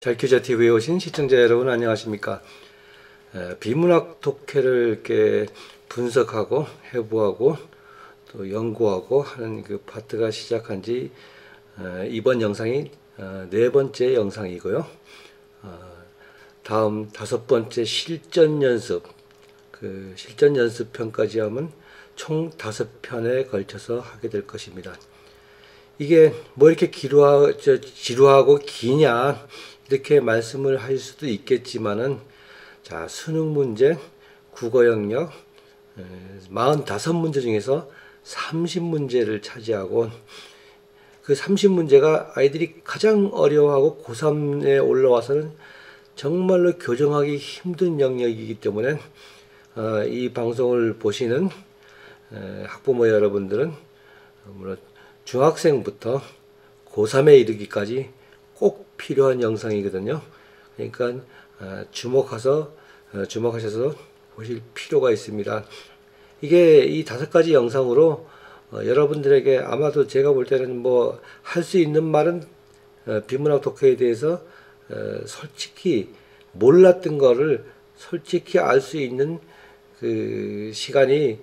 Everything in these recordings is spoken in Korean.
잘퀴자TV에 오신 시청자 여러분 안녕하십니까. 비문학 독해를 이렇게 분석하고 해부하고 또 연구하고 하는 그 파트가 시작한 지 이번 영상이 네 번째 영상이고요. 다음 다섯 번째 실전 연습, 그 실전 연습 편까지 하면 총 5편에 걸쳐서 하게 될 것입니다. 이게 뭐 이렇게 지루하고 기냐 이렇게 말씀을 하실 수도 있겠지만은, 자, 수능 문제, 국어 영역 45문제 중에서 30문제를 차지하고, 그 30문제가 아이들이 가장 어려워하고 고3에 올라와서는 정말로 교정하기 힘든 영역이기 때문에 이 방송을 보시는 학부모 여러분들은 물론 중학생부터 고3에 이르기까지 꼭 필요한 영상이거든요. 그러니까 주목하셔서 보실 필요가 있습니다. 이게 이 5가지 영상으로 여러분들에게 아마도 제가 볼 때는 뭐 할 수 있는 말은 비문학 독해에 대해서 솔직히 몰랐던 거를 솔직히 알 수 있는 그 시간이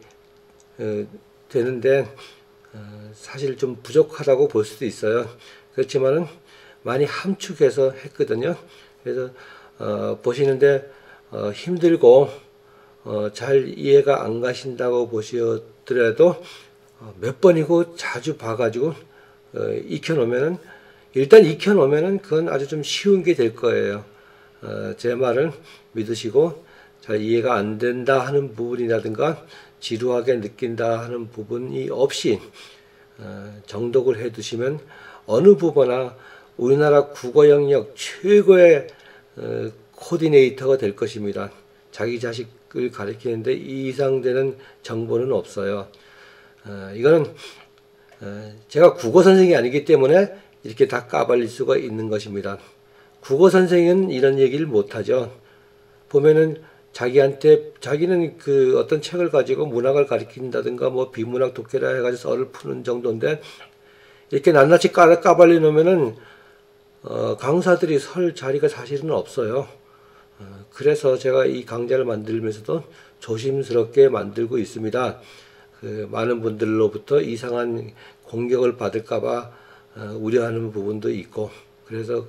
되는데 사실 좀 부족하다고 볼 수도 있어요. 그렇지만은 많이 함축해서 했거든요. 그래서 보시는데 힘들고 잘 이해가 안 가신다고 보시더라도 몇 번이고 자주 봐가지고 익혀놓으면은, 일단 익혀놓으면은 그건 아주 좀 쉬운 게 될 거예요. 제 말을 믿으시고 잘 이해가 안 된다 하는 부분이라든가 지루하게 느낀다 하는 부분이 없이 정독을 해 두시면 어느 부분이나 우리나라 국어 영역 최고의 코디네이터가 될 것입니다. 자기 자식을 가르치는데 이 이상 되는 정보는 없어요. 이거는 제가 국어 선생이 아니기 때문에 이렇게 다 까발릴 수가 있는 것입니다. 국어 선생은 이런 얘기를 못하죠. 보면은 자기는 그 어떤 책을 가지고 문학을 가르친다든가 뭐 비문학 독해라 해가지고 썰을 푸는 정도인데, 이렇게 낱낱이 까발려 놓으면은 강사들이 설 자리가 사실은 없어요. 그래서 제가 이 강좌를 만들면서도 조심스럽게 만들고 있습니다. 그 많은 분들로부터 이상한 공격을 받을까봐 우려하는 부분도 있고, 그래서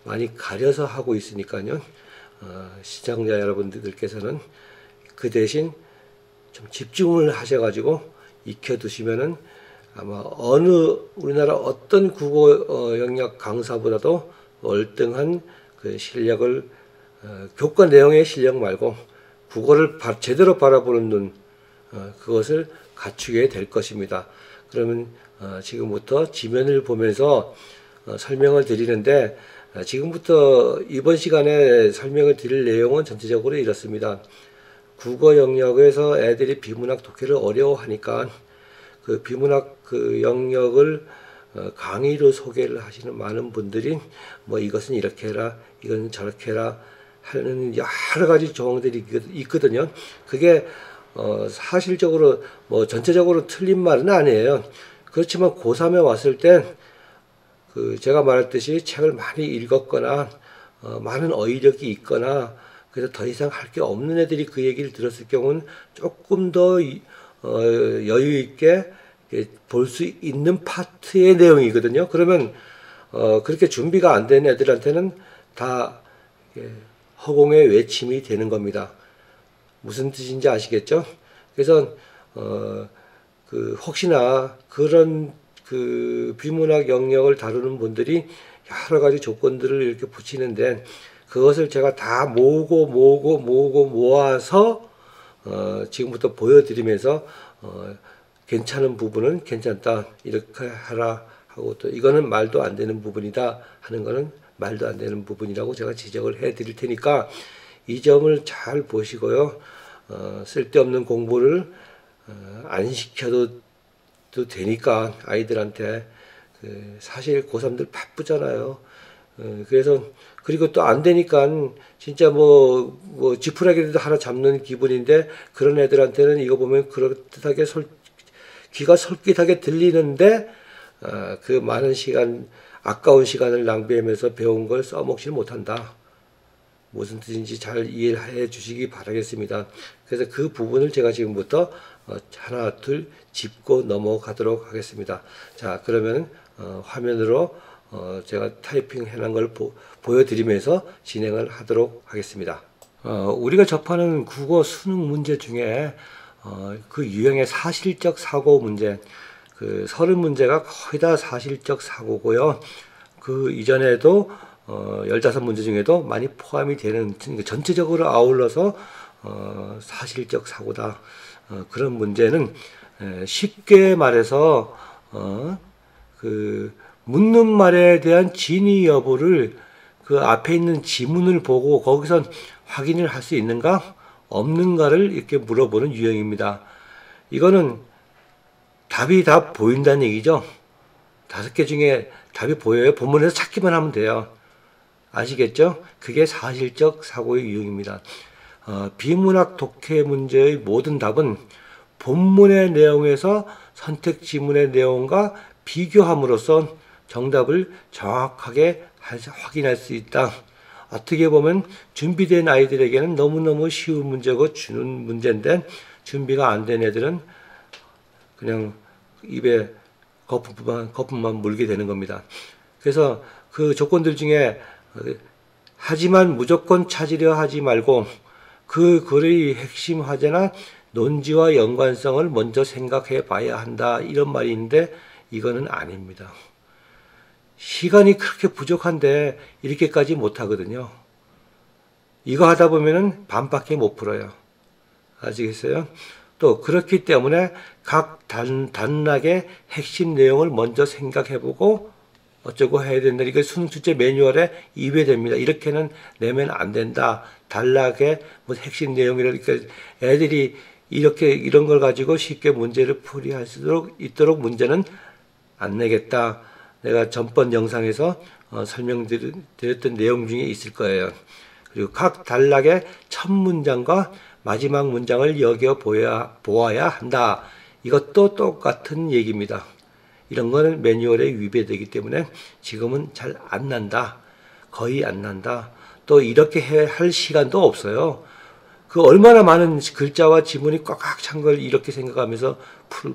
많이 가려서 하고 있으니까요. 시청자 여러분들께서는 그 대신 좀 집중을 하셔가지고 익혀두시면은 아마 우리나라 어떤 국어 영역 강사보다도 월등한 그 실력을, 교과 내용의 실력 말고 국어를 제대로 바라보는 눈, 그것을 갖추게 될 것입니다. 그러면 지금부터 지면을 보면서 설명을 드리는데, 지금부터 이번 시간에 설명을 드릴 내용은 전체적으로 이렇습니다. 국어 영역에서 애들이 비문학 독해를 어려워하니까 그 비문학 그 영역을 강의로 소개를 하시는 많은 분들이 뭐 이것은 이렇게 해라, 이건 저렇게 해라 하는 여러 가지 조항들이 있거든요. 그게 사실적으로 뭐 전체적으로 틀린 말은 아니에요. 그렇지만 고3에 왔을 때 그 제가 말했듯이 책을 많이 읽었거나 많은 어휘력이 있거나 그래서 더 이상 할 게 없는 애들이 그 얘기를 들었을 경우는 조금 더 여유 있게 볼 수 있는 파트의 내용이거든요. 그러면 그렇게 준비가 안 된 애들한테는 다 허공의 외침이 되는 겁니다. 무슨 뜻인지 아시겠죠? 그래서 그 혹시나 그런 그 비문학 영역을 다루는 분들이 여러 가지 조건들을 이렇게 붙이는데, 그것을 제가 다 모아서 지금부터 보여드리면서 괜찮은 부분은 괜찮다, 이렇게 하라 하고, 또 이거는 말도 안 되는 부분이다 하는 거는 말도 안 되는 부분이라고 제가 지적을 해 드릴 테니까 이 점을 잘 보시고요. 쓸데없는 공부를 안 시켜도 되니까 아이들한테, 사실 고3들 바쁘잖아요. 그래서 그리고 또 안 되니까 진짜 뭐 지푸라기라도 하나 잡는 기분인데, 그런 애들한테는 이거 보면 그럴듯하게 귀가 솔깃하게 들리는데 그 많은 시간 아까운 시간을 낭비하면서 배운 걸 써먹지는 못한다. 무슨 뜻인지 잘 이해해 주시기 바라겠습니다. 그래서 그 부분을 제가 지금부터 하나 둘 짚고 넘어가도록 하겠습니다. 자, 그러면 화면으로 제가 타이핑 해놓은 걸 보여드리면서 진행을 하도록 하겠습니다. 우리가 접하는 국어 수능 문제 중에 그 유형의 사실적 사고 문제, 그 30문제가 거의 다 사실적 사고고요. 그 이전에도 15문제 중에도 많이 포함이 되는, 전체적으로 아울러서 사실적 사고다. 그런 문제는 쉽게 말해서 그 묻는 말에 대한 진위 여부를 그 앞에 있는 지문을 보고 거기서 확인을 할 수 있는가 없는가를 이렇게 물어보는 유형입니다. 이거는 답이 다 보인다는 얘기죠. 5개 중에 답이 보여요. 본문에서 찾기만 하면 돼요. 아시겠죠? 그게 사실적 사고의 유형입니다. 비문학 독해 문제의 모든 답은 본문의 내용에서 선택 지문의 내용과 비교함으로써 정답을 정확하게 확인할 수 있다. 어떻게 보면 준비된 아이들에게는 너무너무 쉬운 문제고 주는 문제인데 준비가 안 된 애들은 그냥 입에 거품만 물게 되는 겁니다. 그래서 그 조건들 중에 하지만 무조건 찾으려 하지 말고 그 글의 핵심 화제나 논지와 연관성을 먼저 생각해 봐야 한다. 이런 말이 있는데 이거는 아닙니다. 시간이 그렇게 부족한데 이렇게까지 못하거든요. 이거 하다 보면은 반밖에 못 풀어요. 아시겠어요? 또 그렇기 때문에 각 단락의 핵심 내용을 먼저 생각해보고 어쩌고 해야 된다. 이거 수능 출제 매뉴얼에 입에됩니다. 이렇게는 내면 안 된다. 단락의 뭐 핵심 내용이라니까 애들이 이렇게 이런 걸 가지고 쉽게 문제를 풀이할 수 있도록 문제는 안 내겠다. 내가 전번 영상에서 설명드렸던 내용 중에 있을 거예요. 그리고 각 단락의 첫 문장과 마지막 문장을 보아야 한다. 이것도 똑같은 얘기입니다. 이런 거는 매뉴얼에 위배되기 때문에 지금은 잘 안 난다. 거의 안 난다. 또 이렇게 할 시간도 없어요. 그 얼마나 많은 글자와 지문이 꽉꽉 찬 걸 이렇게 생각하면서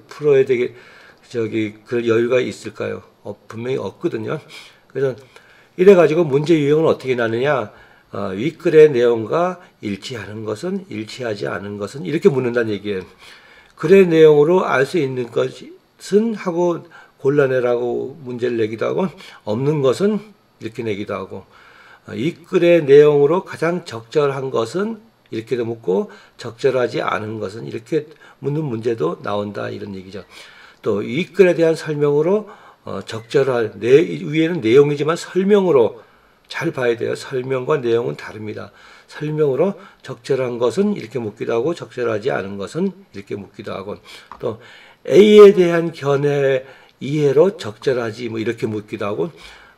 풀어야 그 여유가 있을까요? 분명히 없거든요. 그래서 이래가지고 문제 유형은 어떻게 나느냐? 윗글의 내용과 일치하는 것은, 일치하지 않은 것은 이렇게 묻는다는 얘기예요. 글의 내용으로 알 수 있는 것은 하고 골라내라고 문제를 내기도 하고, 없는 것은 이렇게 내기도 하고, 윗글의 내용으로 가장 적절한 것은 이렇게도 묻고, 적절하지 않은 것은 이렇게 묻는 문제도 나온다, 이런 얘기죠. 또 윗글에 대한 설명으로 적절한, 위에는 내용이지만 설명으로 잘 봐야 돼요. 설명과 내용은 다릅니다. 설명으로 적절한 것은 이렇게 묻기도 하고 적절하지 않은 것은 이렇게 묻기도 하고, 또 A에 대한 견해 이해로 적절하지 뭐 이렇게 묻기도 하고,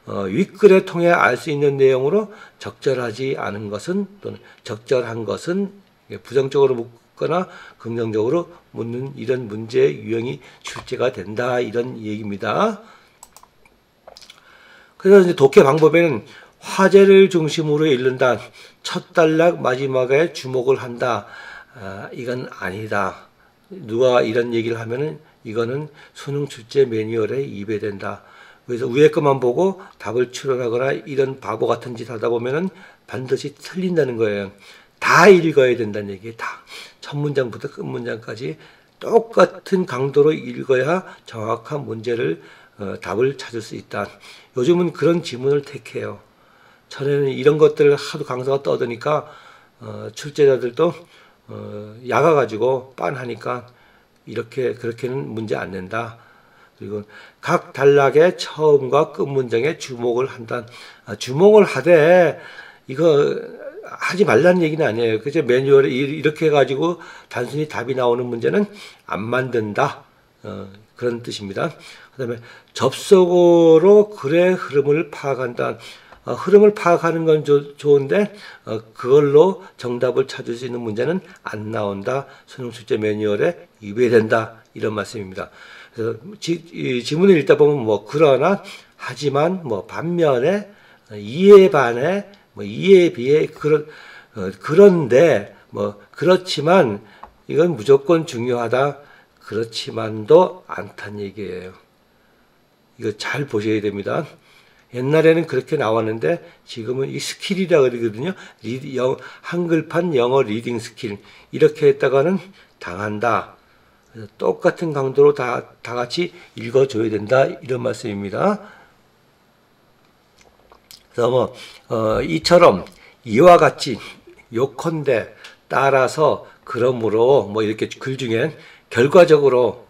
윗글에 통해 알 수 있는 내용으로 적절하지 않은 것은 또는 적절한 것은 부정적으로 묻거나 긍정적으로 묻는 이런 문제 유형이 출제가 된다, 이런 얘기입니다. 그래서 이제 독해 방법에는 화제를 중심으로 읽는다, 첫 단락 마지막에 주목을 한다, 이건 아니다. 누가 이런 얘기를 하면은 이거는 수능 출제 매뉴얼에 위배된다. 그래서 위에 것만 보고 답을 추론하거나 이런 바보 같은 짓 하다 보면은 반드시 틀린다는 거예요. 다 읽어야 된다는 얘기예요. 다. 첫 문장부터 끝 문장까지 똑같은 강도로 읽어야 정확한 문제를 답을 찾을 수 있다. 요즘은 그런 지문을 택해요. 전에는 이런 것들을 하도 강사가 떠드니까 출제자들도 약아가지고 빤하니까 이렇게 그렇게는 문제 안 낸다. 그리고 각 단락의 처음과 끝 문장에 주목을 한다. 주목을 하되 이거 하지 말라는 얘기는 아니에요. 그죠? 매뉴얼에 이렇게 해가지고 단순히 답이 나오는 문제는 안 만든다. 그런 뜻입니다. 그 다음에 접속어로 글의 흐름을 파악한다. 흐름을 파악하는 건 좋은데 그걸로 정답을 찾을 수 있는 문제는 안 나온다. 수능 출제 매뉴얼에 위배된다. 이런 말씀입니다. 그래서 지문을 읽다 보면 뭐 그러나 하지만 뭐 반면에 이에 반해 뭐 이에 비해 그런데 뭐 그렇지만 이건 무조건 중요하다. 그렇지만도 않다는 얘기예요. 이거 잘 보셔야 됩니다. 옛날에는 그렇게 나왔는데 지금은 이 스킬이라 그러거든요. 한글판 영어 리딩 스킬 이렇게 했다가는 당한다. 그래서 똑같은 강도로 다 같이 읽어줘야 된다. 이런 말씀입니다. 그래서 뭐 이처럼 이와 같이 요컨대 따라서 그러므로 뭐 이렇게 글 중에 결과적으로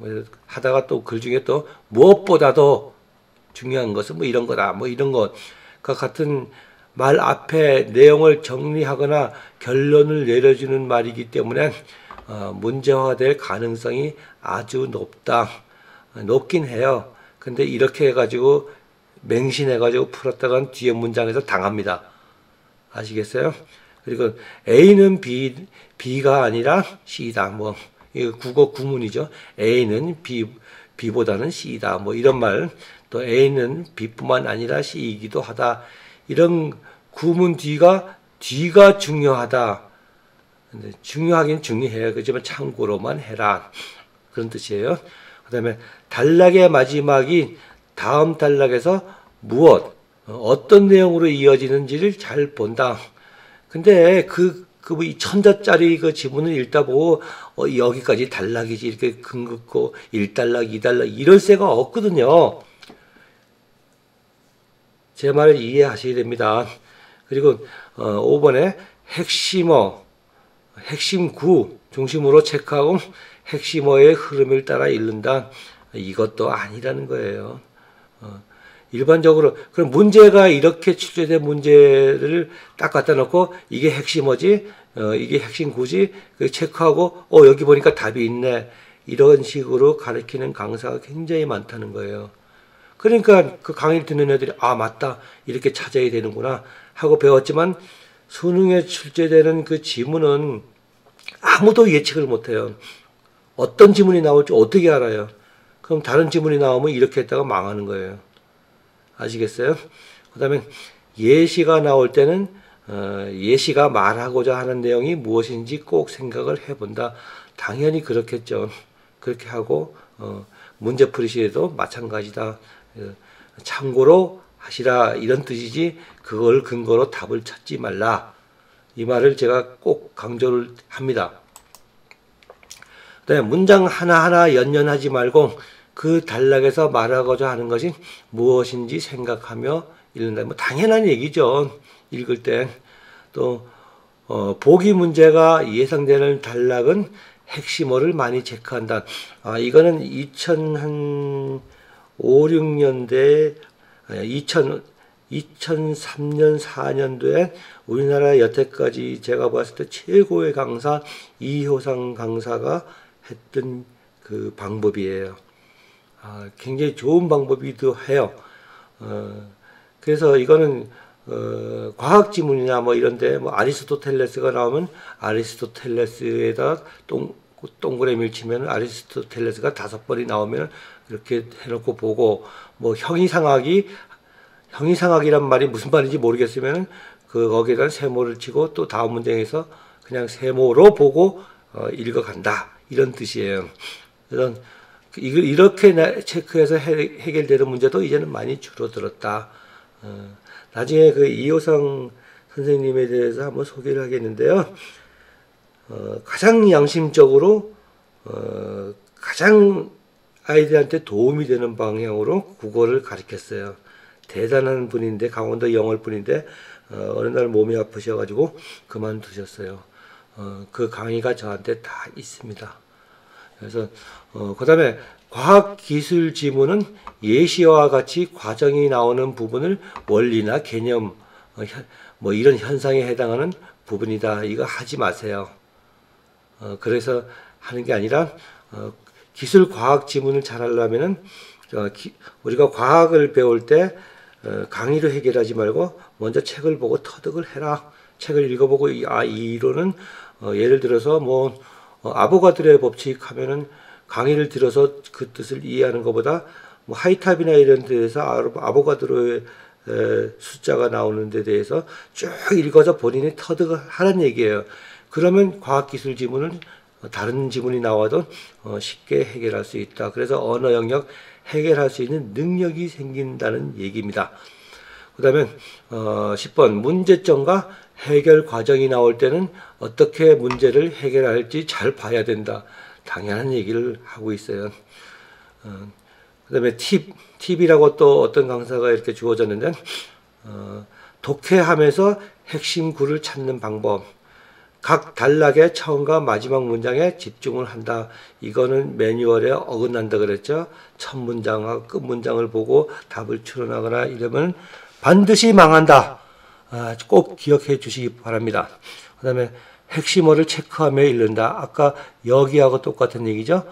하다가 또 글 중에 또 무엇보다도 중요한 것은 뭐 이런 거다. 뭐 이런 것과 같은 말 앞에 내용을 정리하거나 결론을 내려주는 말이기 때문에 문제화될 가능성이 아주 높긴 해요. 근데 이렇게 해가지고 맹신해가지고 풀었다간 뒤에 문장에서 당합니다. 아시겠어요? 그리고 A는 B가 아니라 C다. 뭐 이거 국어 구문이죠. A는 B보다는 C다. 뭐 이런 말. 또 A는 B뿐만 아니라 C이기도 하다. 이런 구문 뒤가 중요하다. 근데 중요하긴 중요해요. 그렇지만 참고로만 해라. 그런 뜻이에요. 그 다음에 단락의 마지막이 다음 단락에서 어떤 내용으로 이어지는지를 잘 본다. 근데 이 천자짜리 그 지문을 읽다 보고 여기까지 단락이지 이렇게 긋고 1단락, 2단락 이럴 새가 없거든요. 제 말을 이해하셔야 됩니다. 그리고 5번에 핵심구 중심으로 체크하고 핵심어의 흐름을 따라 읽는다. 이것도 아니라는 거예요. 일반적으로 그럼 문제가 이렇게 출제된 문제를 딱 갖다 놓고 이게 핵심어지, 이게 핵심구지, 체크하고 여기 보니까 답이 있네. 이런 식으로 가르치는 강사가 굉장히 많다는 거예요. 그러니까 그 강의를 듣는 애들이 맞다 이렇게 찾아야 되는구나 하고 배웠지만 수능에 출제되는 그 지문은 아무도 예측을 못해요. 어떤 지문이 나올지 어떻게 알아요? 그럼 다른 지문이 나오면 이렇게 했다가 망하는 거예요. 아시겠어요? 그 다음에 예시가 나올 때는 예시가 말하고자 하는 내용이 무엇인지 꼭 생각을 해본다. 당연히 그렇겠죠. 그렇게 하고 문제풀이 시에도 마찬가지다. 참고로 하시라 이런 뜻이지 그걸 근거로 답을 찾지 말라. 이 말을 제가 꼭 강조를 합니다. 그다음에 문장 하나하나 연연하지 말고 그 단락에서 말하고자 하는 것이 무엇인지 생각하며 읽는다. 뭐 당연한 얘기죠. 읽을 때. 또 보기 문제가 예상되는 단락은 핵심어를 많이 체크한다. 이거는 2005, 6년대 2003년, 4년도에 우리나라 여태까지 제가 봤을 때 최고의 강사 이효상 강사가 했던 그 방법이에요. 굉장히 좋은 방법이기도 해요. 그래서 이거는 과학 지문이나 뭐 이런데 뭐 아리스토텔레스가 나오면 아리스토텔레스에다 동그라미를 치면 아리스토텔레스가 5번이 나오면 이렇게 해놓고 보고 뭐 형이상학이란 말이 무슨 말인지 모르겠으면 거기에다 세모를 치고 또 다음 문장에서 그냥 세모로 보고 읽어간다 이런 뜻이에요. 그래서 이렇게 체크해서 해결되는 문제도 이제는 많이 줄어들었다. 나중에 그 이효상 선생님에 대해서 한번 소개를 하겠는데요. 가장 양심적으로 가장 아이들한테 도움이 되는 방향으로 국어를 가르쳤어요. 대단한 분인데 강원도 영월 분인데 어느 날 몸이 아프셔가지고 그만두셨어요. 그 강의가 저한테 다 있습니다. 그래서 그 다음에 과학기술 지문은 예시와 같이 과정이 나오는 부분을 원리나 개념 뭐 이런 현상에 해당하는 부분이다. 이거 하지 마세요. 그래서 하는 게 아니라 기술 과학 지문을 잘 하려면은 우리가 과학을 배울 때 강의로 해결하지 말고 먼저 책을 보고 터득을 해라. 책을 읽어보고 이 이론은 예를 들어서 뭐 아보가드로의 법칙 하면은 강의를 들어서 그 뜻을 이해하는 것보다 뭐 하이탑이나 이런 데에서 아보가드로의 숫자가 나오는 데 대해서 쭉 읽어서 본인이 터득하라는 얘기예요. 그러면 과학기술 지문은 다른 지문이 나와도 쉽게 해결할 수 있다. 그래서 언어 영역 해결할 수 있는 능력이 생긴다는 얘기입니다. 그 다음에 10번 문제점과 해결 과정이 나올 때는 어떻게 문제를 해결할지 잘 봐야 된다. 당연한 얘기를 하고 있어요. 그 다음에 팁이라고 또 어떤 강사가 이렇게 주어졌는데 독해하면서 핵심 구를 찾는 방법, 각 단락의 처음과 마지막 문장에 집중을 한다. 이거는 매뉴얼에 어긋난다 그랬죠. 첫 문장과 끝 문장을 보고 답을 추론하거나 이러면 반드시 망한다. 꼭 기억해 주시기 바랍니다. 그 다음에 핵심어를 체크하며 읽는다. 아까 여기하고 똑같은 얘기죠.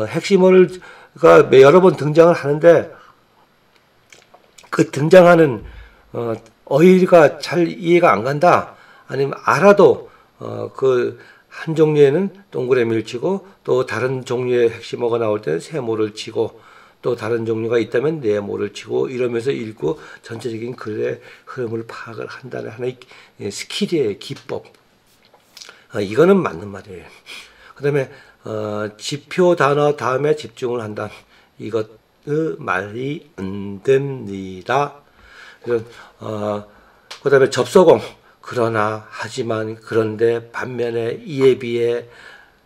핵심어가 여러 번 등장을 하는데 그 등장하는 어휘가 잘 이해가 안 간다. 아니면 알아도 그 한 종류에는 동그라미를 치고 또 다른 종류의 핵심어가 나올 때는 세모를 치고 또 다른 종류가 있다면 네모를 치고 이러면서 읽고 전체적인 글의 흐름을 파악을 한다는 하나의 스킬이에요. 기법. 이거는 맞는 말이에요. 그 다음에 지표 단어 다음에 집중을 한다. 이것의 말이 안 됩니다. 그래서 그 다음에 접속어. 그러나, 하지만, 그런데, 반면에, 이에 비해,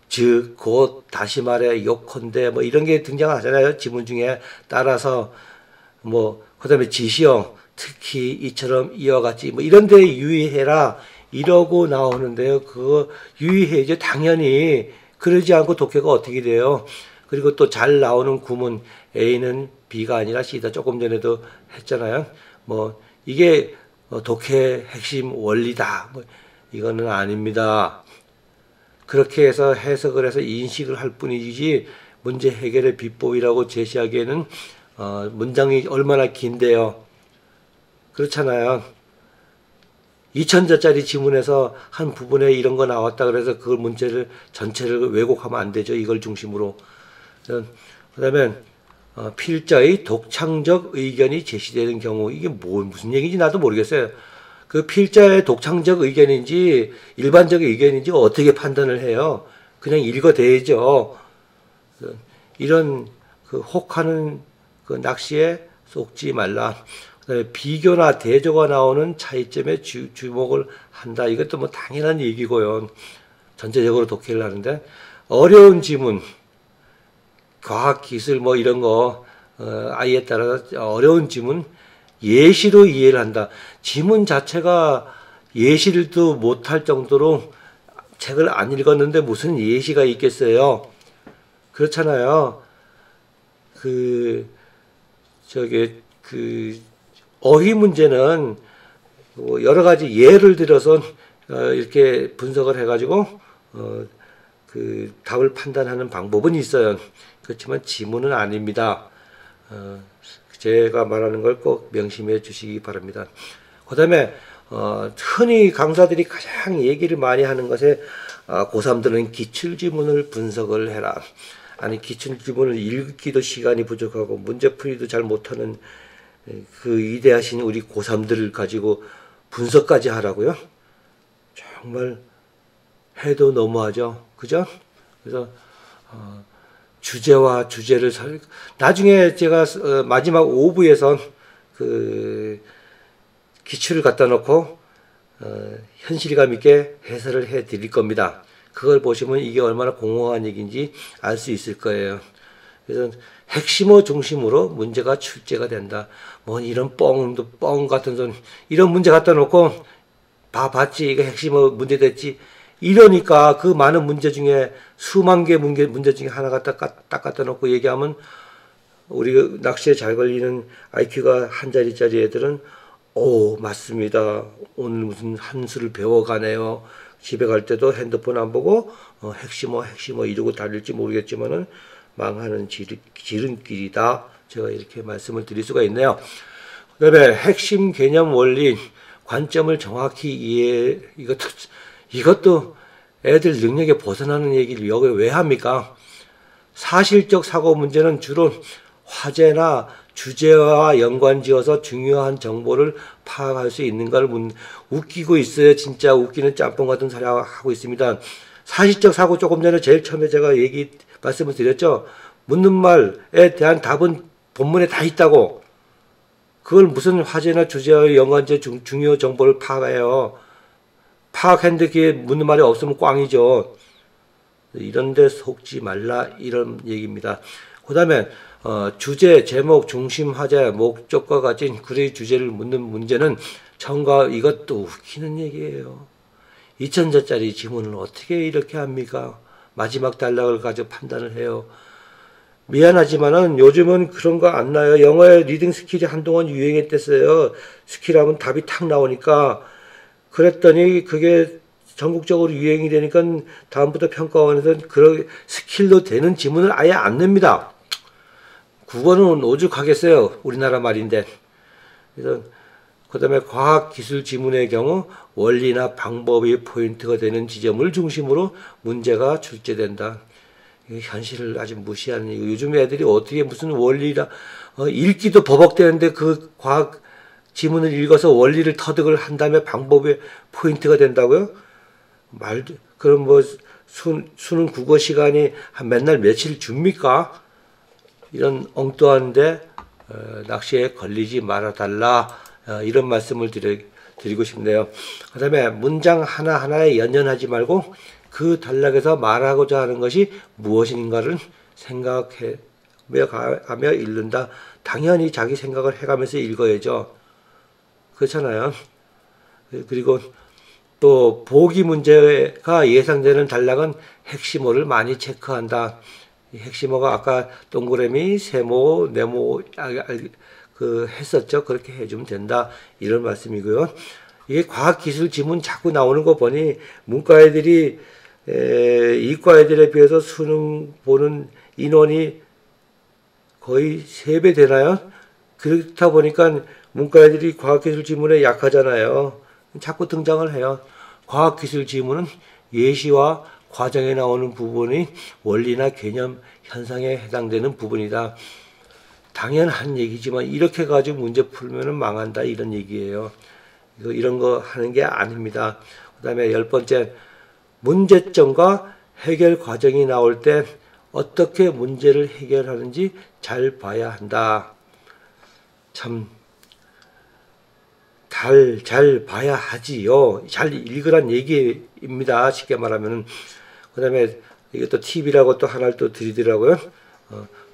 즉, 곧, 다시 말해, 요컨대, 뭐 이런 게 등장하잖아요. 지문 중에. 따라서, 뭐, 그 다음에 지시형, 특히, 이처럼, 이와 같이, 뭐 이런 데 유의해라. 이러고 나오는데요. 그거 유의해야죠. 당연히. 그러지 않고 독해가 어떻게 돼요? 그리고 또 잘 나오는 구문, A는 B가 아니라 C다. 조금 전에도 했잖아요. 뭐, 이게, 독해 핵심 원리다. 뭐 이거는 아닙니다. 그렇게 해서 해석을 해서 인식을 할 뿐이지 문제 해결의 비법이라고 제시하기에는 문장이 얼마나 긴데요. 그렇잖아요. 2000자짜리 지문에서 한 부분에 이런 거 나왔다 그래서 그 문제를 전체를 왜곡하면 안 되죠. 이걸 중심으로. 그 다음에 필자의 독창적 의견이 제시되는 경우 이게 무슨 얘기인지 나도 모르겠어요. 그 필자의 독창적 의견인지 일반적 의견인지 어떻게 판단을 해요? 그냥 읽어대야죠. 이런 그 혹하는 그 낚시에 속지 말라. 그다음에 비교나 대조가 나오는 차이점에 주목을 한다. 이것도 뭐 당연한 얘기고요. 전체적으로 독해를 하는데 어려운 지문. 과학, 기술 뭐 이런 거 아이에 따라서 어려운 지문 예시로 이해를 한다. 지문 자체가 예시를도 못할 정도로 책을 안 읽었는데 무슨 예시가 있겠어요? 그렇잖아요. 어휘 문제는 여러 가지 예를 들어서 이렇게 분석을 해가지고 그 답을 판단하는 방법은 있어요. 그렇지만 지문은 아닙니다. 제가 말하는 걸 꼭 명심해 주시기 바랍니다. 그 다음에 흔히 강사들이 가장 얘기를 많이 하는 것에 고3들은 기출지문을 분석을 해라. 아니 기출지문을 읽기도 시간이 부족하고 문제풀이도 잘 못하는 그 위대하신 우리 고3들을 가지고 분석까지 하라고요? 정말 해도 너무하죠. 그죠? 그래서 주제와 주제를 나중에 제가 마지막 5부에서 그 기출을 갖다 놓고 현실감 있게 해설을 해 드릴 겁니다. 그걸 보시면 이게 얼마나 공허한 얘기인지 알 수 있을 거예요. 그래서 핵심어 중심으로 문제가 출제가 된다. 뭐 이런 뻥 같은 소리 이런 문제 갖다 놓고 봤지 이거 핵심어 문제 됐지 이러니까 그 많은 문제 중에 수만 개 문제 중에 하나 딱 갖다 놓고 얘기하면 우리 낚시에 잘 걸리는 IQ가 한 자리짜리 애들은 맞습니다. 오늘 무슨 한 수를 배워가네요. 집에 갈 때도 핸드폰 안 보고 핵심어 이러고 다닐지 모르겠지만은 망하는 지름길이다. 제가 이렇게 말씀을 드릴 수가 있네요. 그다음에 핵심 개념 원리 관점을 정확히 이해 이것도 애들 능력에 벗어나는 얘기를 여기 왜 합니까? 사실적 사고 문제는 주로 화제나 주제와 연관지어서 중요한 정보를 파악할 수 있는가를 웃기고 있어요. 진짜 웃기는 짬뽕 같은 소리 하고 있습니다. 사실적 사고 조금 전에 제일 처음에 제가 말씀을 드렸죠. 묻는 말에 대한 답은 본문에 다 있다고. 그걸 무슨 화제나 주제와 연관지 중요 정보를 파악해요. 파악했는데 그게 묻는 말이 없으면 꽝이죠. 이런데 속지 말라 이런 얘기입니다. 그 다음에 주제, 제목, 중심, 화제, 목적과 같은 글의 주제를 묻는 문제는 청과 이것도 웃기는 얘기예요. 2000자짜리 지문을 어떻게 이렇게 합니까? 마지막 단락을 가지고 판단을 해요. 미안하지만은 요즘은 그런 거 안 나요. 영어의 리딩 스킬이 한동안 유행했댔어요. 스킬하면 답이 탁 나오니까. 그랬더니 그게 전국적으로 유행이 되니까 다음부터 평가원에서는 그런 스킬로 되는 지문을 아예 안 냅니다. 국어는 오죽하겠어요. 우리나라 말인데. 그래서 그다음에 과학기술 지문의 경우 원리나 방법이 포인트가 되는 지점을 중심으로 문제가 출제된다. 현실을 아주 무시하는 얘기. 요즘 애들이 어떻게 무슨 원리라 읽기도 버벅대는데 그 과학 지문을 읽어서 원리를 터득을 한 다음에 방법의 포인트가 된다고요? 그럼 뭐 수능 국어 시간이 한 맨날 며칠 줍니까? 이런 엉뚱한데 낚시에 걸리지 말아달라 이런 말씀을 드리고 싶네요. 그 다음에 문장 하나하나에 연연하지 말고 그 단락에서 말하고자 하는 것이 무엇인가를 생각하며 읽는다. 당연히 자기 생각을 해가면서 읽어야죠. 그렇잖아요. 그리고 또 보기 문제가 예상되는 단락은 핵심어를 많이 체크한다. 핵심어가 아까 동그라미, 세모, 네모 했었죠. 그렇게 해주면 된다. 이런 말씀이고요. 이게 과학기술 지문 자꾸 나오는 거 보니 문과 애들이 이과 애들에 비해서 수능 보는 인원이 거의 3배 되나요? 그렇다 보니까 문과 애들이 과학기술 지문에 약하잖아요. 자꾸 등장을 해요. 과학기술 지문은 예시와 과정에 나오는 부분이 원리나 개념 현상에 해당되는 부분이다. 당연한 얘기지만 이렇게 가지고 문제 풀면은 망한다 이런 얘기예요. 이런 거 하는 게 아닙니다. 그 다음에 10번째, 문제점과 해결 과정이 나올 때 어떻게 문제를 해결하는지 잘 봐야 한다. 참 잘 봐야 하지요. 잘 읽으란 얘기입니다. 쉽게 말하면. 그 다음에 이것도 팁이라고 또 하나를 또 드리더라고요.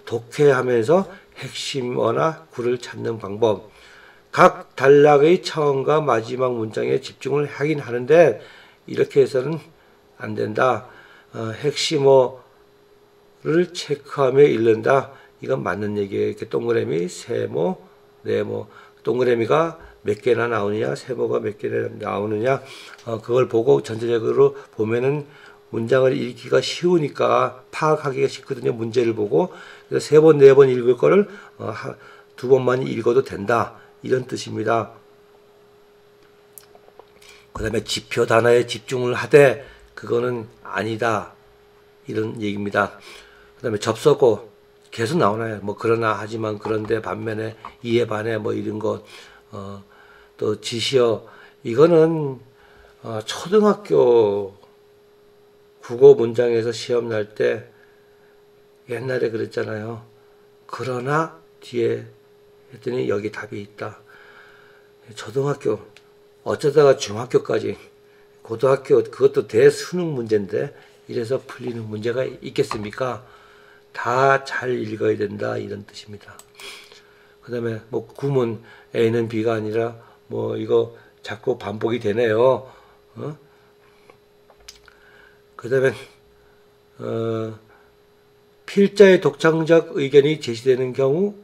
독해하면서 핵심어나 구를 찾는 방법. 각 단락의 처음과 마지막 문장에 집중을 하긴 하는데 이렇게 해서는 안 된다. 핵심어를 체크하며 읽는다. 이건 맞는 얘기예요. 이렇게 동그라미, 세모, 네모. 동그라미가 몇 개나 나오느냐, 세모가 몇 개나 나오느냐, 그걸 보고 전체적으로 보면은 문장을 읽기가 쉬우니까 파악하기가 쉽거든요. 문제를 보고. 그래서 3번, 4번 읽을 거를 2번만 읽어도 된다. 이런 뜻입니다. 그 다음에 지표 단어에 집중을 하되 그거는 아니다. 이런 얘기입니다. 그 다음에 접속어 계속 나오나요? 뭐 그러나 하지만 그런데 반면에 이에 반해 뭐 이런 거 또 지시어 이거는 초등학교 국어 문장에서 시험 날 때 옛날에 그랬잖아요. 그러나 뒤에 했더니 여기 답이 있다. 초등학교 어쩌다가 중학교까지 고등학교 그것도 대수능 문제인데 이래서 풀리는 문제가 있겠습니까? 다 잘 읽어야 된다 이런 뜻입니다. 그 다음에 뭐 구문 A는 B가 아니라 뭐 이거 자꾸 반복이 되네요. 그 다음에 필자의 독창적 의견이 제시되는 경우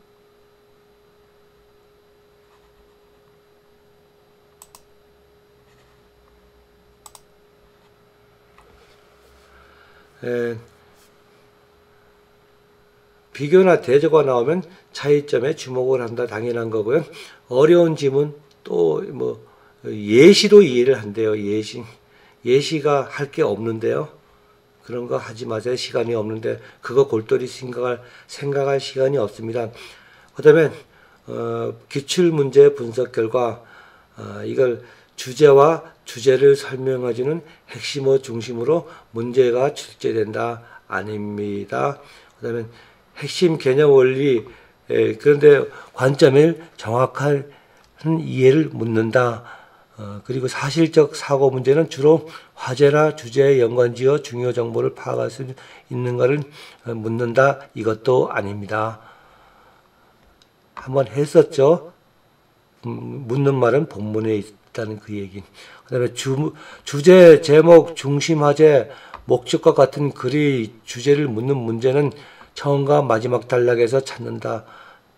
비교나 대조가 나오면 차이점에 주목을 한다. 당연한 거고요. 어려운 지문 또 뭐 예시로 이해를 한대요. 예시가 할 게 없는데요. 그런 거 하지 마세요. 시간이 없는데 그거 골똘히 생각할 시간이 없습니다. 그다음에 기출문제 분석 결과 이걸 주제와 주제를 설명해주는 핵심어 중심으로 문제가 출제된다 아닙니다. 그다음에 핵심 개념 원리 그런데 관점을 정확한 이해를 묻는다. 그리고 사실적 사고 문제는 주로 화제나 주제에 연관지어 중요 정보를 파악할 수 있는 것을 묻는다. 이것도 아닙니다. 한번 했었죠. 묻는 말은 본문에 있다는 그 얘기. 그 다음에 주제, 제목, 중심, 화제, 목적과 같은 글이 주제를 묻는 문제는 처음과 마지막 단락에서 찾는다.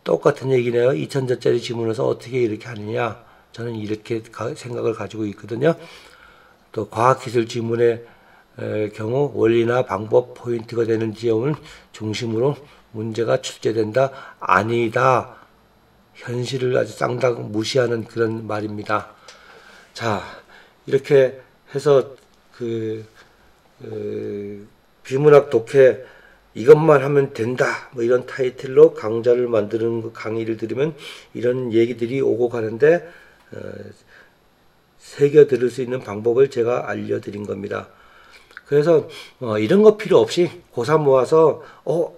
똑같은 얘기네요. 2000자짜리 지문에서 어떻게 이렇게 하느냐. 저는 이렇게 생각을 가지고 있거든요. 또 과학기술 지문의 경우 원리나 방법, 포인트가 되는 지점을 중심으로 문제가 출제된다. 아니다. 현실을 아주 쌍당 무시하는 그런 말입니다. 자, 이렇게 해서 비문학 독해 이것만 하면 된다. 뭐 이런 타이틀로 강좌를 만드는 강의를 들으면 이런 얘기들이 오고 가는데 새겨 들을 수 있는 방법을 제가 알려드린 겁니다. 그래서 이런 거 필요 없이 고3 모아서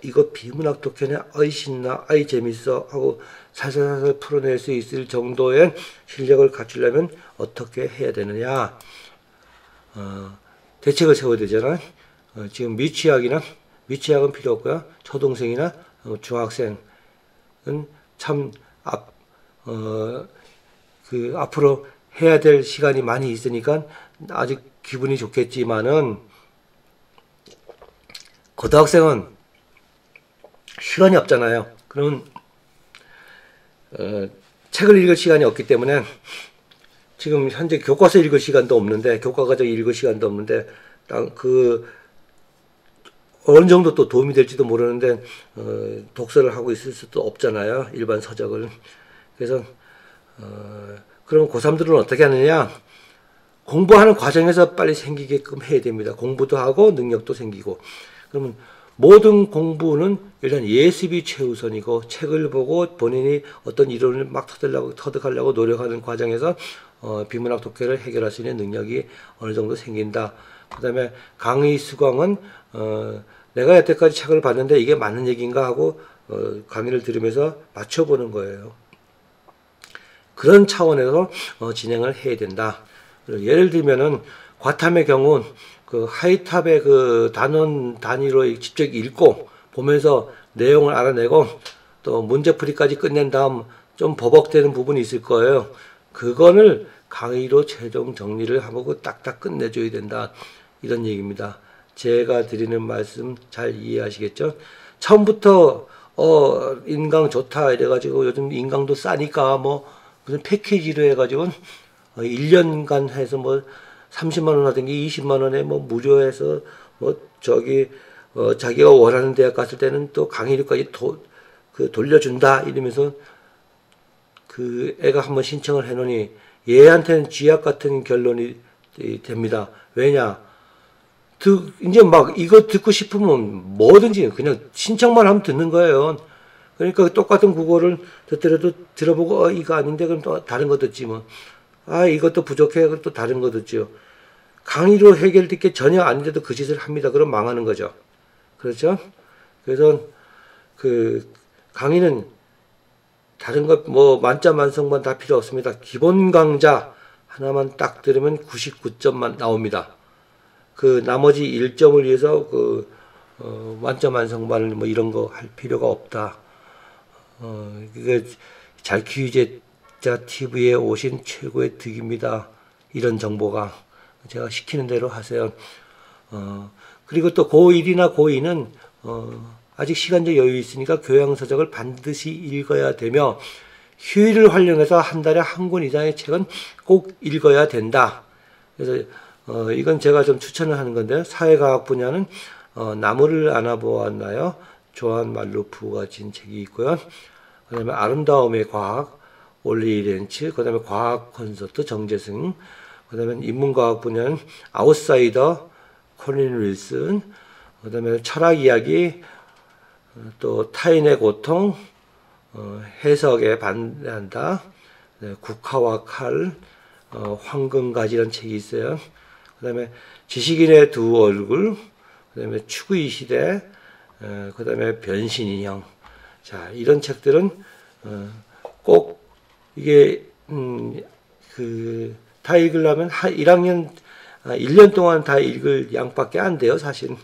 이거 비문학 독해네, 아이 신나, 아이 재밌어 하고 살살살살 풀어낼 수 있을 정도의 실력을 갖추려면 어떻게 해야 되느냐. 대책을 세워야 되잖아요. 지금 미취학은 필요 없고요. 초등생이나 중학생은 참 앞으로 해야 될 시간이 많이 있으니까 아직 기분이 좋겠지만은 고등학생은 시간이 없잖아요. 그러면 책을 읽을 시간이 없기 때문에 지금 현재 교과서 읽을 시간도 없는데 교과과정 읽을 시간도 없는데 어느 정도 또 도움이 될지도 모르는데 독서를 하고 있을 수도 없잖아요. 일반 서적을. 그래서 그럼 고3들은 어떻게 하느냐? 공부하는 과정에서 빨리 생기게끔 해야 됩니다. 공부도 하고 능력도 생기고. 그러면 모든 공부는 일단 예습이 최우선이고 책을 보고 본인이 어떤 이론을 막 터득하려고 노력하는 과정에서 비문학 독해를 해결할 수 있는 능력이 어느 정도 생긴다. 그 다음에 강의 수강은 내가 여태까지 책을 봤는데 이게 맞는 얘기인가 하고 강의를 들으면서 맞춰보는 거예요. 그런 차원에서 진행을 해야 된다. 예를 들면은 과탐의 경우 그 하이탑의 그 단원 단위로 직접 읽고 보면서 내용을 알아내고 또 문제풀이까지 끝낸 다음 좀 버벅대는 부분이 있을 거예요. 그거를 강의로 최종 정리를 하고 딱딱 끝내줘야 된다. 이런 얘기입니다. 제가 드리는 말씀 잘 이해하시겠죠? 처음부터 인강 좋다 이래가지고 요즘 인강도 싸니까 뭐 무슨 패키지로 해가지고 1년간 해서 뭐 30만 원 하던 게 20만 원에 뭐 무료해서 뭐 자기가 원하는 대학 갔을 때는 또 강의료까지 돌려준다 이러면서 그 애가 한번 신청을 해놓으니 얘한테는 쥐약 같은 결론이 됩니다. 왜냐? 이제 막 이거 듣고 싶으면 뭐든지 그냥 신청만 하면 듣는 거예요. 그러니까 똑같은 국어를 듣더라도 들어보고 이거 아닌데 그럼 또 다른 거 듣지 뭐. 이것도 부족해 그럼 또 다른 거 듣죠. 강의로 해결될 게 전혀 아닌데도 그 짓을 합니다. 그럼 망하는 거죠. 그렇죠? 그래서 그 강의는 다른 것 뭐 만점 만성만 다 필요 없습니다. 기본 강좌 하나만 딱 들으면 99점만 나옵니다. 그 나머지 1점을 위해서 만점 만성반을 뭐 이런 거 할 필요가 없다. 그게 잘키우제자 TV에 오신 최고의 득입니다. 이런 정보가 제가 시키는 대로 하세요. 그리고 또 고1이나 고2는 아직 시간적 여유 있으니까 교양서적을 반드시 읽어야 되며 휴일을 활용해서 한 달에 한 권 이상의 책은 꼭 읽어야 된다. 그래서 이건 제가 좀 추천을 하는 건데 사회과학 분야는 나무를 안아보았나요? 조한 말루프가 진 책이 있고요. 그 다음에 아름다움의 과학 올리 렌츠, 그 다음에 과학 콘서트 정재승, 그 다음에 인문과학 분야는 아웃사이더 콜린 윌슨, 그다음에 철학 이야기, 또 타인의 고통, 해석에 반대한다. 네, 국화와 칼, 황금가지라는 책이 있어요. 그다음에 지식인의 두 얼굴, 그다음에 추구의 시대, 그다음에 변신인형. 자, 이런 책들은 꼭 이게 다 읽으려면 1년 동안 다 읽을 양밖에 안 돼요, 사실.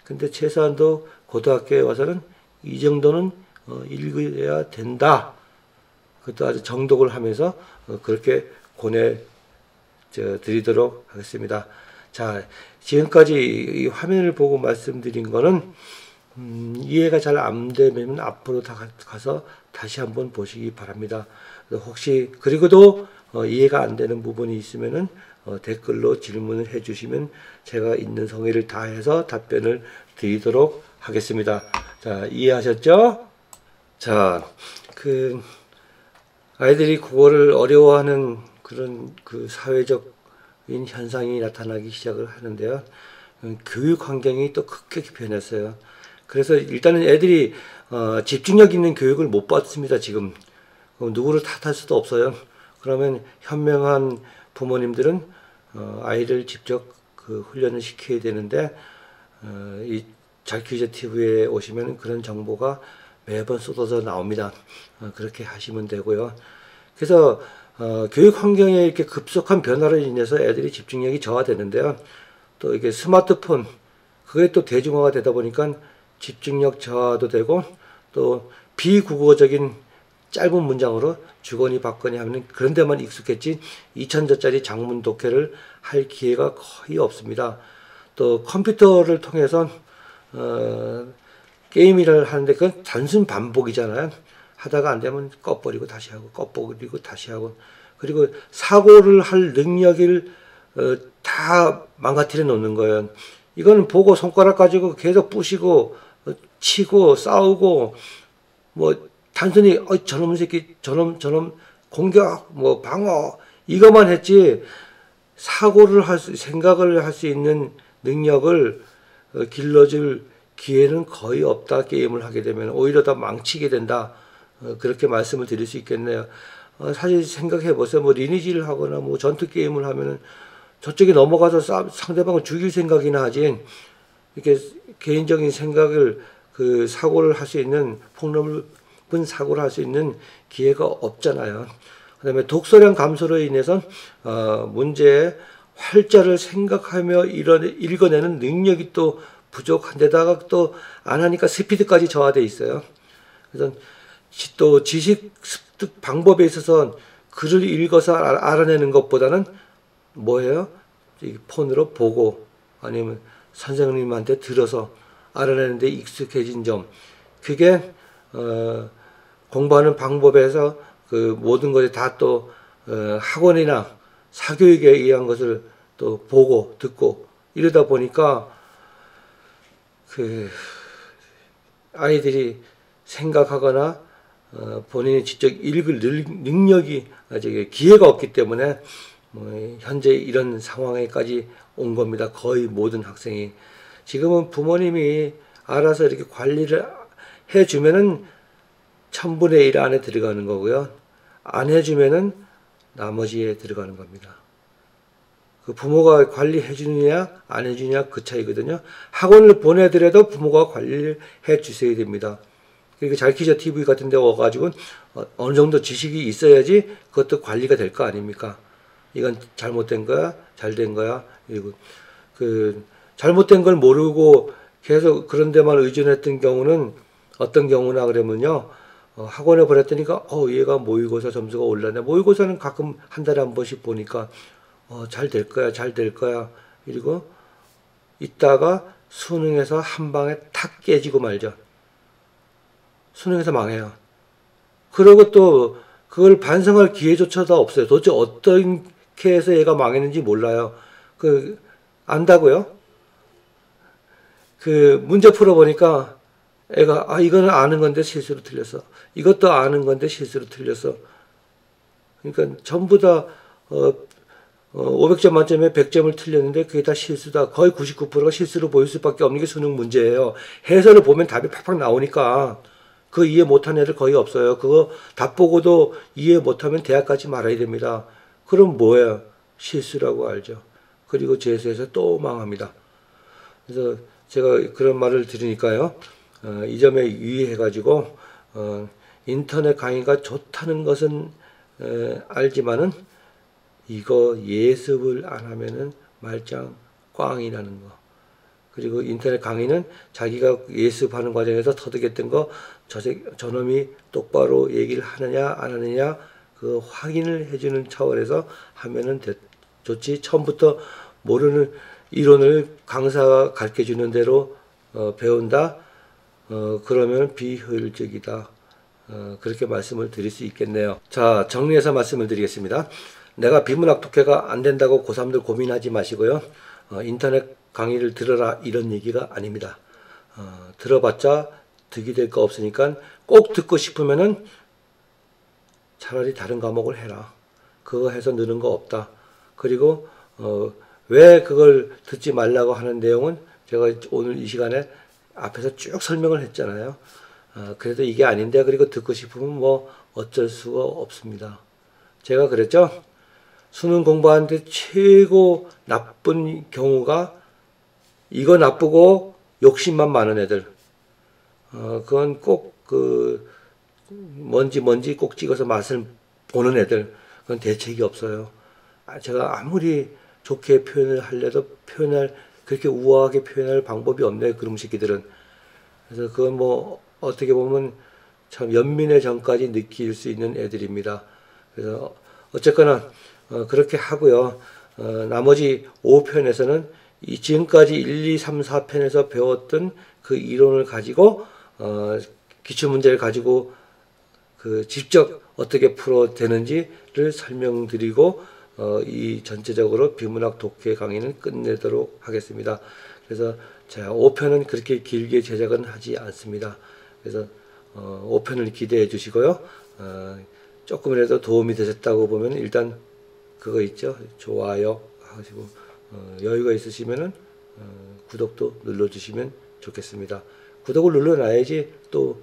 근데 최소한도 고등학교에 와서는 이 정도는 읽어야 된다. 그것도 아주 정독을 하면서 그렇게 드리도록 하겠습니다. 자, 지금까지 이 화면을 보고 말씀드린 거는 이해가 잘 안 되면 앞으로 가서 다시 한번 보시기 바랍니다. 혹시 그리고도 이해가 안 되는 부분이 있으면은 댓글로 질문을 해주시면 제가 있는 성의를 다해서 답변을 드리도록 하겠습니다. 자, 이해하셨죠? 자, 아이들이 국어를 어려워하는 그런 사회적인 현상이 나타나기 시작을 하는데요. 교육 환경이 또 급격히 변했어요. 그래서 일단은 애들이 집중력 있는 교육을 못 받습니다, 지금. 누구를 탓할 수도 없어요. 그러면 현명한 부모님들은 아이를 직접 훈련을 시켜야 되는데, 이 잘퀴즈 TV에 오시면 그런 정보가 매번 쏟아져 나옵니다. 그렇게 하시면 되고요. 그래서 교육 환경에 이렇게 급속한 변화로 인해서 애들이 집중력이 저하되는데요. 또 이게 스마트폰, 그게 또 대중화가 되다 보니까 집중력 저하도 되고, 또 비국어적인 짧은 문장으로 주거니 받거니 하면 그런 데만 익숙했지 2000자짜리 장문 독해를 할 기회가 거의 없습니다. 또 컴퓨터를 통해서 게임을 하는데 그건 단순 반복이잖아요. 하다가 안 되면 꺼버리고 다시 하고, 꺼버리고 다시 하고. 그리고 사고를 할 능력을 다 망가뜨려 놓는 거예요. 이거는 보고 손가락 가지고 계속 부시고 치고 싸우고, 뭐 단순히 저놈 새끼, 저놈 공격, 뭐 방어 이것만 했지 사고를 생각을 할 수 있는 능력을 길러줄 기회는 거의 없다. 게임을 하게 되면 오히려 더 망치게 된다. 그렇게 말씀을 드릴 수 있겠네요. 사실 생각해 보세요. 뭐 리니지를 하거나 뭐 전투 게임을 하면은 저쪽에 넘어가서 상대방을 죽일 생각이나 하지, 이렇게 개인적인 생각을 사고를 할 수 있는, 폭넓은 사고를 할 수 있는 기회가 없잖아요. 그다음에 독서량 감소로 인해서 문제의 활자를 생각하며 읽어내는 능력이 또 부족한데다가 또 안 하니까 스피드까지 저하돼 있어요. 그래서 또 지식 습득 방법에 있어서 글을 읽어서 알아내는 것보다는 뭐예요? 폰으로 보고 아니면 선생님한테 들어서 알아내는데 익숙해진 점, 그게 공부하는 방법에서 모든 것이 다 또 학원이나 사교육에 의한 것을 또 보고 듣고 이러다 보니까 아이들이 생각하거나 본인이 직접 읽을 능력이 기회가 없기 때문에 현재 이런 상황에까지 온 겁니다. 거의 모든 학생이. 지금은 부모님이 알아서 이렇게 관리를 해주면은 1000분의 1 안에 들어가는 거고요. 안 해주면은 나머지에 들어가는 겁니다. 부모가 관리해 주느냐 안 해주느냐 그 차이거든요. 학원을 보내더라도 부모가 관리를 해 주셔야 됩니다. 그러니까 잘퀴즈 TV 같은 데 와가지고 어느 정도 지식이 있어야지 그것도 관리가 될 거 아닙니까? 이건 잘못된 거야, 잘 된 거야. 그리고 잘못된 걸 모르고 계속 그런 데만 의존했던 경우는 어떤 경우나 그러면요. 학원에 보냈더니까 얘가 모의고사 점수가 올랐네. 모의고사는 가끔 한 달에 한 번씩 보니까 잘 될 거야, 잘 될 거야. 그리고 있다가 수능에서 한 방에 탁 깨지고 말죠. 수능에서 망해요. 그리고 또 그걸 반성할 기회조차도 없어요. 도대체 어떻게 해서 얘가 망했는지 몰라요. 안다고요? 문제 풀어보니까 애가 이거는 아는 건데 실수로 틀렸어. 이것도 아는 건데 실수로 틀렸어. 그러니까 전부 다 500점 만점에 100점을 틀렸는데 그게 다 실수다. 거의 99%가 실수로 보일 수밖에 없는 게 수능 문제예요. 해설을 보면 답이 팍팍 나오니까 그거 이해 못한 애들 거의 없어요. 그거 답 보고도 이해 못하면 대학 가지 말아야 됩니다. 그럼 뭐예요? 실수라고 알죠. 그리고 재수해서 또 망합니다. 그래서 제가 그런 말을 들으니까요. 이 점에 유의해가지고 인터넷 강의가 좋다는 것은 알지만은 이거 예습을 안 하면은 말짱 꽝이 나는 거. 그리고 인터넷 강의는 자기가 예습하는 과정에서 터득했던 거 저놈이 똑바로 얘기를 하느냐 안 하느냐 그 확인을 해주는 차원에서 하면은 좋지. 처음부터 모르는 이론을 강사가 가르쳐주는 대로 배운다. 그러면 비효율적이다. 그렇게 말씀을 드릴 수 있겠네요. 자, 정리해서 말씀을 드리겠습니다. 내가 비문학 독해가 안 된다고 고3들 고민하지 마시고요. 인터넷 강의를 들어라 이런 얘기가 아닙니다. 들어봤자 득이 될 거 없으니까 꼭 듣고 싶으면은 차라리 다른 과목을 해라. 그거 해서 느는 거 없다. 그리고 왜 그걸 듣지 말라고 하는 내용은 제가 오늘 이 시간에 앞에서 쭉 설명을 했잖아요. 그래도 이게 아닌데 그리고 듣고 싶으면 뭐 어쩔 수가 없습니다. 제가 그랬죠. 수능 공부하는데 최고 나쁜 경우가 이거 나쁘고 욕심만 많은 애들. 그건 꼭 뭔지 꼭 찍어서 맛을 보는 애들. 그건 대책이 없어요. 제가 아무리 좋게 표현을 하려도 그렇게 우아하게 표현할 방법이 없네요. 그런 새끼들은. 그래서 그건 뭐 어떻게 보면 참 연민의 전까지 느낄 수 있는 애들입니다. 그래서 어쨌거나 그렇게 하고요. 나머지 5편에서는 지금까지 1, 2, 3, 4편에서 배웠던 그 이론을 가지고 기출문제를 가지고 직접 어떻게 풀어되는지를 설명드리고 이 전체적으로 비문학 독해 강의는 끝내도록 하겠습니다. 그래서 제가 5편은 그렇게 길게 제작은 하지 않습니다. 그래서 5편을 기대해 주시고요. 조금이라도 도움이 되셨다고 보면 일단 그거 있죠. 좋아요 하시고 여유가 있으시면은 구독도 눌러주시면 좋겠습니다. 구독을 눌러놔야지 또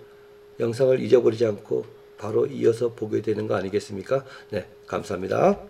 영상을 잊어버리지 않고 바로 이어서 보게 되는 거 아니겠습니까? 네, 감사합니다.